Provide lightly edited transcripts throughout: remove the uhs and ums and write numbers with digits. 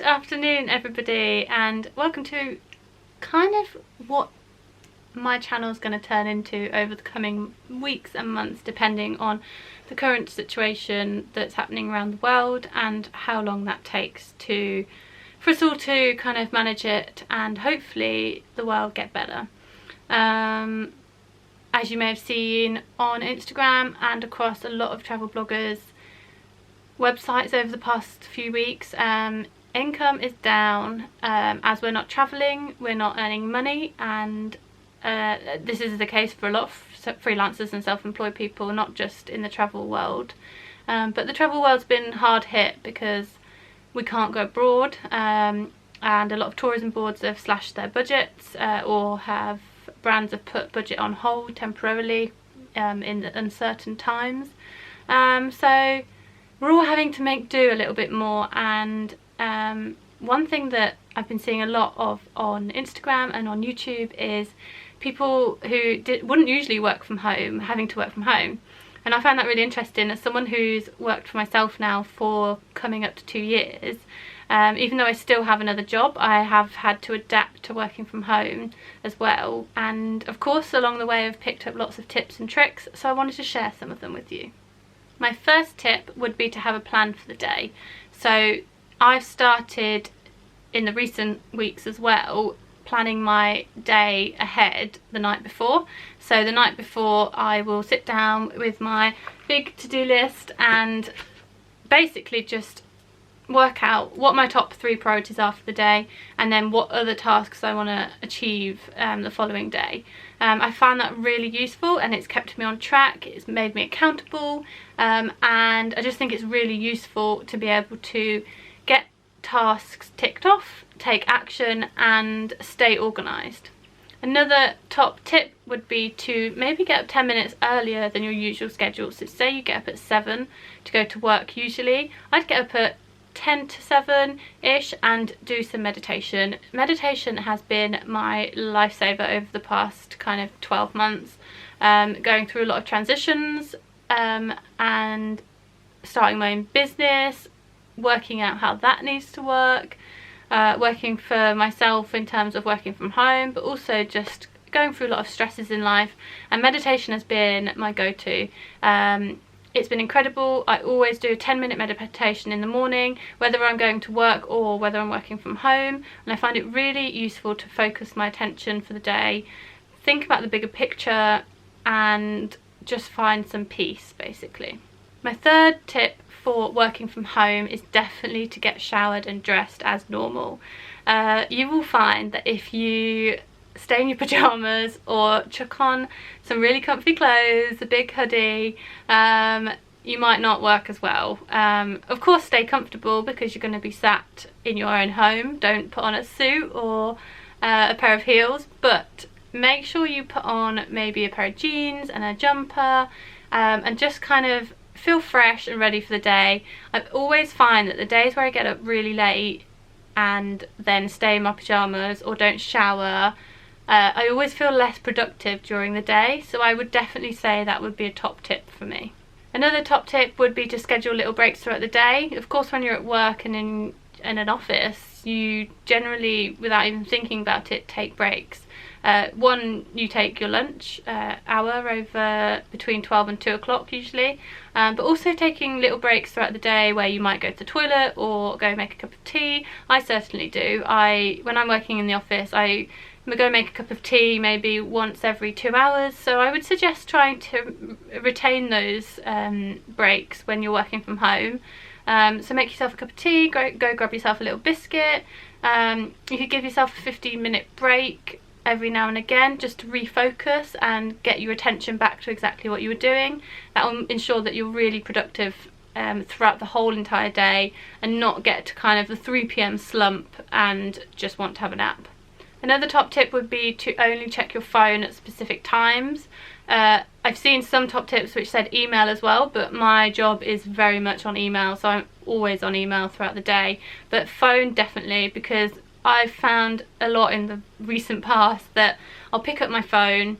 afternoon everybody, and welcome to kind of what my channel is going to turn into over the coming weeks and months, depending on the current situation that's happening around the world and how long that takes for us all to kind of manage it and hopefully the world get better. As you may have seen on Instagram and across a lot of travel bloggers' websites over the past few weeks, income is down as we're not travelling, we're not earning money, and this is the case for a lot of freelancers and self-employed people, not just in the travel world. But the travel world's been hard hit because we can't go abroad, and a lot of tourism boards have slashed their budgets, or brands have put budget on hold temporarily in the uncertain times. So we're all having to make do a little bit more, and one thing that I've been seeing a lot of on Instagram and on YouTube is people who wouldn't usually work from home having to work from home. And I found that really interesting as someone who's worked for myself now for coming up to 2 years. Even though I still have another job, I have had to adapt to working from home as well. And of course, along the way I've picked up lots of tips and tricks, so I wanted to share some of them with you. My first tip would be to have a plan for the day. So I've started in the recent weeks as well planning my day ahead the night before. So the night before I will sit down with my big to-do list and basically just work out what my top 3 priorities are for the day, and then what other tasks I want to achieve the following day. I found that really useful, and it's kept me on track, it's made me accountable, and I just think it's really useful to be able to get tasks ticked off, take action, and stay organised. Another top tip would be to maybe get up 10 minutes earlier than your usual schedule. So say you get up at 7 to go to work usually, I'd get up at 10 to 7-ish and do some meditation. Meditation has been my lifesaver over the past kind of 12 months, going through a lot of transitions, and starting my own business, working out how that needs to work, working for myself in terms of working from home, but also just going through a lot of stresses in life, and meditation has been my go-to. It's been incredible. I always do a 10-minute meditation in the morning, whether I'm going to work or whether I'm working from home, and I find it really useful to focus my attention for the day, think about the bigger picture, and just find some peace basically. My third tip for working from home is definitely to get showered and dressed as normal. You will find that if you stay in your pyjamas or chuck on some really comfy clothes, a big hoodie, you might not work as well. Of course, stay comfortable because you're going to be sat in your own home. Don't put on a suit or a pair of heels, but make sure you put on maybe a pair of jeans and a jumper, and just kind of feel fresh and ready for the day. I always find that the days where I get up really late and then stay in my pyjamas or don't shower, I always feel less productive during the day, so I would definitely say that would be a top tip for me. Another top tip would be to schedule little breaks throughout the day. Of course, when you're at work and in an office, you generally, without even thinking about it, take breaks. One, you take your lunch hour over between 12 and 2 o'clock usually, but also taking little breaks throughout the day where you might go to the toilet or go make a cup of tea. I certainly do. When I'm working in the office, I go make a cup of tea maybe once every 2 hours, so I would suggest trying to retain those breaks when you're working from home. So make yourself a cup of tea, go grab yourself a little biscuit. You could give yourself a 15-minute break every now and again just to refocus and get your attention back to exactly what you were doing. That will ensure that you're really productive throughout the whole entire day and not get to kind of the 3 p.m. slump and just want to have a nap. Another top tip would be to only check your phone at specific times. I've seen some top tips which said email as well, but my job is very much on email, so I'm always on email throughout the day. But phone definitely, because I've found a lot in the recent past that I'll pick up my phone,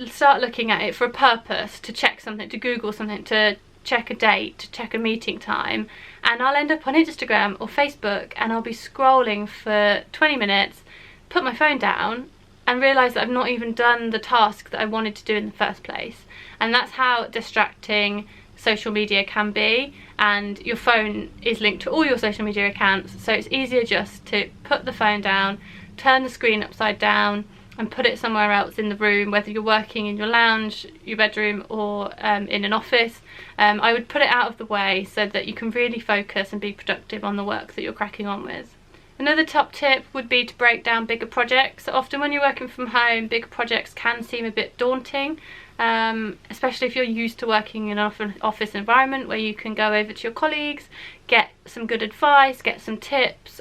start looking at it for a purpose, to check something, to Google something, to check a date, check a meeting time, and I'll end up on Instagram or Facebook and I'll be scrolling for 20 minutes, put my phone down and realise that I've not even done the task that I wanted to do in the first place. And that's how distracting social media can be, and your phone is linked to all your social media accounts, so it's easier just to put the phone down, turn the screen upside down and put it somewhere else in the room, whether you're working in your lounge, your bedroom, or in an office. I would put it out of the way so that you can really focus and be productive on the work that you're cracking on with. Another top tip would be to break down bigger projects. So often when you're working from home, bigger projects can seem a bit daunting, especially if you're used to working in an office environment where you can go over to your colleagues, get some good advice, get some tips,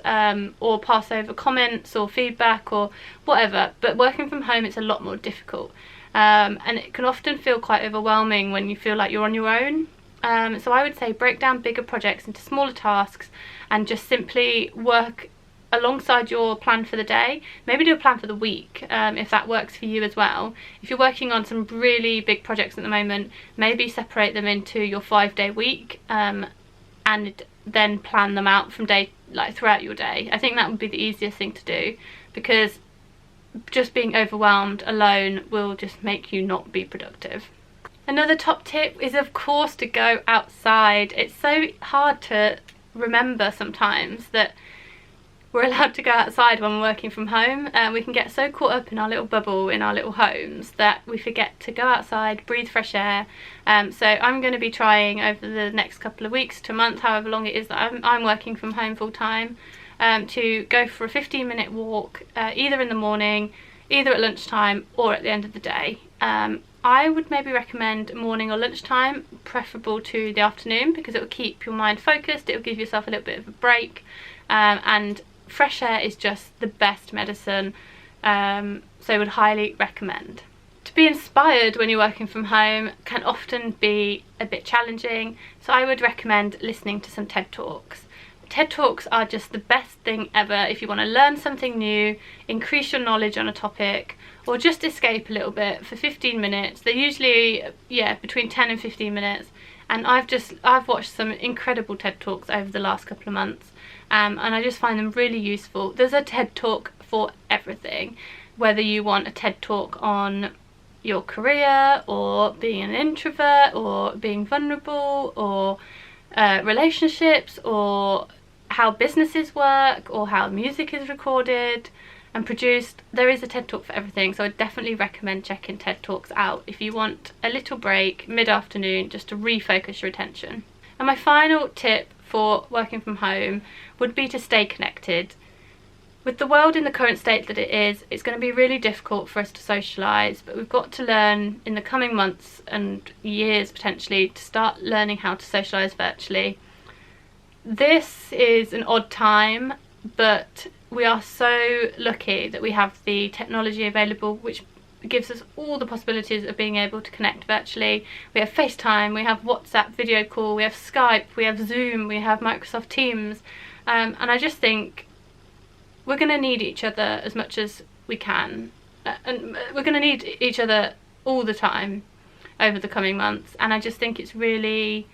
or pass over comments or feedback or whatever. But working from home, it's a lot more difficult, and it can often feel quite overwhelming when you feel like you're on your own. So I would say break down bigger projects into smaller tasks and just simply work alongside your plan for the day. Maybe do a plan for the week, if that works for you as well. If you're working on some really big projects at the moment, maybe separate them into your 5-day week, and then plan them out from throughout your day. I think that would be the easiest thing to do, because just being overwhelmed alone will just make you not be productive. Another top tip is, of course, to go outside. It's so hard to remember sometimes that we're allowed to go outside when we're working from home. We can get so caught up in our little bubble, in our little homes, that we forget to go outside, breathe fresh air. So I'm going to be trying over the next couple of weeks to a month, however long it is that I'm working from home full time, to go for a 15-minute walk, either in the morning, either at lunchtime or at the end of the day. I would maybe recommend morning or lunchtime, preferable to the afternoon, because it will keep your mind focused, it will give yourself a little bit of a break, and fresh air is just the best medicine, so I would highly recommend. To be inspired when you're working from home can often be a bit challenging, so I would recommend listening to some TED Talks. TED Talks are just the best thing ever if you want to learn something new, increase your knowledge on a topic, or just escape a little bit for 15 minutes. They're usually, between 10 and 15 minutes. And I've watched some incredible TED Talks over the last couple of months, and I just find them really useful. There's a TED Talk for everything, whether you want a TED Talk on your career, or being an introvert, or being vulnerable, or relationships, or how businesses work, or how music is recorded and produced. There is a TED Talk for everything, so I definitely recommend checking TED Talks out if you want a little break mid-afternoon just to refocus your attention. And my final tip for working from home would be to stay connected. With the world in the current state that it is, it's going to be really difficult for us to socialise, but we've got to learn in the coming months and years potentially to start learning how to socialise virtually. This is an odd time, but we are so lucky that we have the technology available, which gives us all the possibilities of being able to connect virtually. We have FaceTime, we have WhatsApp video call, we have Skype, we have Zoom, we have Microsoft Teams, and I just think we're going to need each other as much as we can, and we're going to need each other all the time over the coming months, and I just think it's really,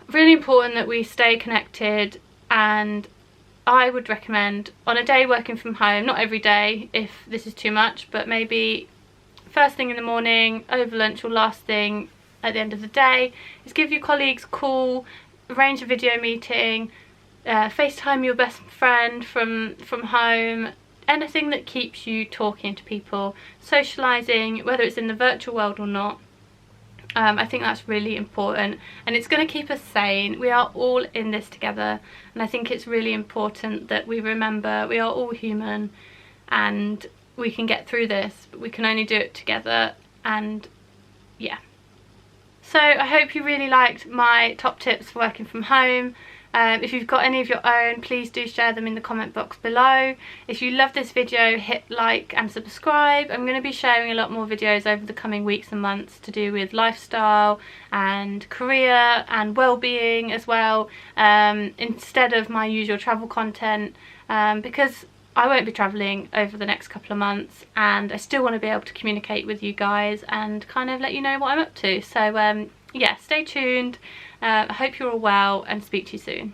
really important that we stay connected. And I would recommend on a day working from home, not every day if this is too much, but maybe first thing in the morning, over lunch, or last thing at the end of the day, is give your colleagues a call, arrange a video meeting, FaceTime your best friend from home, anything that keeps you talking to people, socialising, whether it's in the virtual world or not. I think that's really important, and it's going to keep us sane. We are all in this together, and I think it's really important that we remember we are all human and we can get through this, but we can only do it together. And yeah, so I hope you really liked my top tips for working from home. If you've got any of your own, please do share them in the comment box below. If you love this video, hit like and subscribe. I'm going to be sharing a lot more videos over the coming weeks and months to do with lifestyle and career and well-being as well, instead of my usual travel content, because I won't be travelling over the next couple of months, and I still want to be able to communicate with you guys and kind of let you know what I'm up to. So yeah, stay tuned. I hope you're all well and speak to you soon.